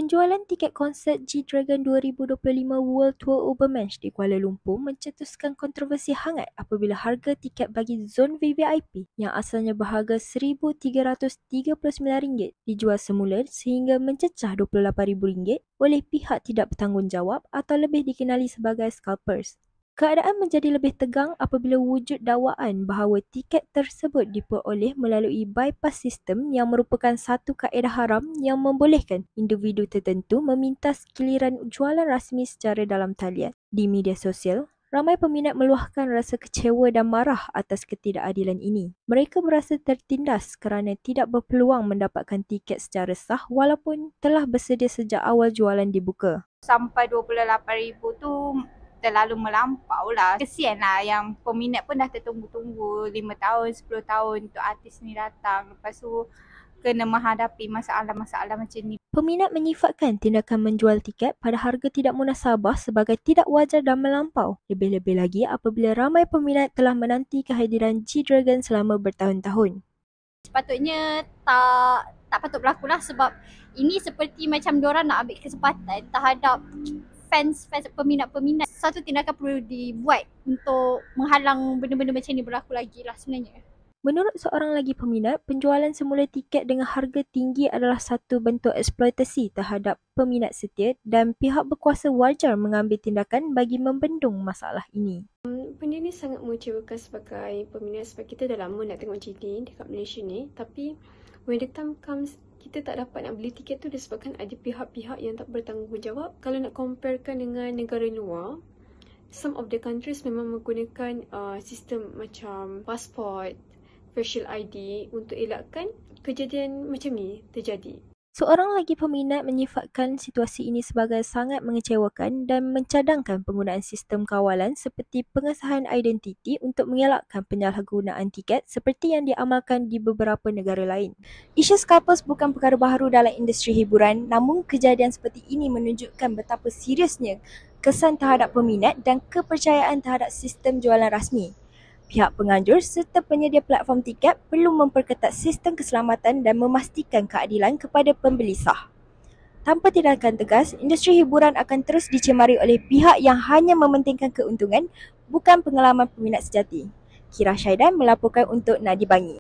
Penjualan tiket konsert G-Dragon 2025 World Tour Ubermensch di Kuala Lumpur mencetuskan kontroversi hangat apabila harga tiket bagi zon VVIP yang asalnya berharga RM1,339 dijual semula sehingga mencecah RM28,000 oleh pihak tidak bertanggungjawab atau lebih dikenali sebagai scalpers. Keadaan menjadi lebih tegang apabila wujud dakwaan bahawa tiket tersebut diperoleh melalui bypass sistem yang merupakan satu kaedah haram yang membolehkan individu tertentu memintas giliran jualan rasmi secara dalam talian. Di media sosial, ramai peminat meluahkan rasa kecewa dan marah atas ketidakadilan ini. Mereka berasa tertindas kerana tidak berpeluang mendapatkan tiket secara sah walaupun telah bersedia sejak awal jualan dibuka. Sampai RM28,000 tu terlalu melampau lah. Kesian lah yang peminat pun dah tertunggu-tunggu 5 tahun, 10 tahun untuk artis ni datang. Lepas tu kena menghadapi masalah-masalah macam ni. Peminat menyifatkan tindakan menjual tiket pada harga tidak munasabah sebagai tidak wajar dan melampau. Lebih-lebih lagi apabila ramai peminat telah menanti kehadiran G-Dragon selama bertahun-tahun. Sepatutnya tak patut berlaku lah sebab ini seperti macam diorang nak ambil kesempatan terhadap fans peminat-peminat. Satu tindakan perlu dibuat untuk menghalang benda-benda macam ni berlaku lagi lah sebenarnya. Menurut seorang lagi peminat, penjualan semula tiket dengan harga tinggi adalah satu bentuk eksploitasi terhadap peminat setia dan pihak berkuasa wajar mengambil tindakan bagi membendung masalah ini. Benda ni sangat mengecewakan sebagai peminat sebab kita dah lama nak tengok GD dekat Malaysia ni, tapi when the time comes kita tak dapat nak beli tiket tu disebabkan ada pihak-pihak yang tak bertanggungjawab. Kalau nak comparekan dengan negara luar, some of the countries memang menggunakan sistem macam pasport, facial ID untuk elakkan kejadian macam ni terjadi. Seorang lagi peminat menyifatkan situasi ini sebagai sangat mengecewakan dan mencadangkan penggunaan sistem kawalan seperti pengesahan identiti untuk mengelakkan penyalahgunaan tiket seperti yang diamalkan di beberapa negara lain. Isu scalpers bukan perkara baharu dalam industri hiburan, namun kejadian seperti ini menunjukkan betapa seriusnya kesan terhadap peminat dan kepercayaan terhadap sistem jualan rasmi. Pihak penganjur serta penyedia platform tiket perlu memperketat sistem keselamatan dan memastikan keadilan kepada pembeli sah. Tanpa tindakan tegas, industri hiburan akan terus dicemari oleh pihak yang hanya mementingkan keuntungan, bukan pengalaman peminat sejati. Kira Syaidan melaporkan untuk Nadi Bangi.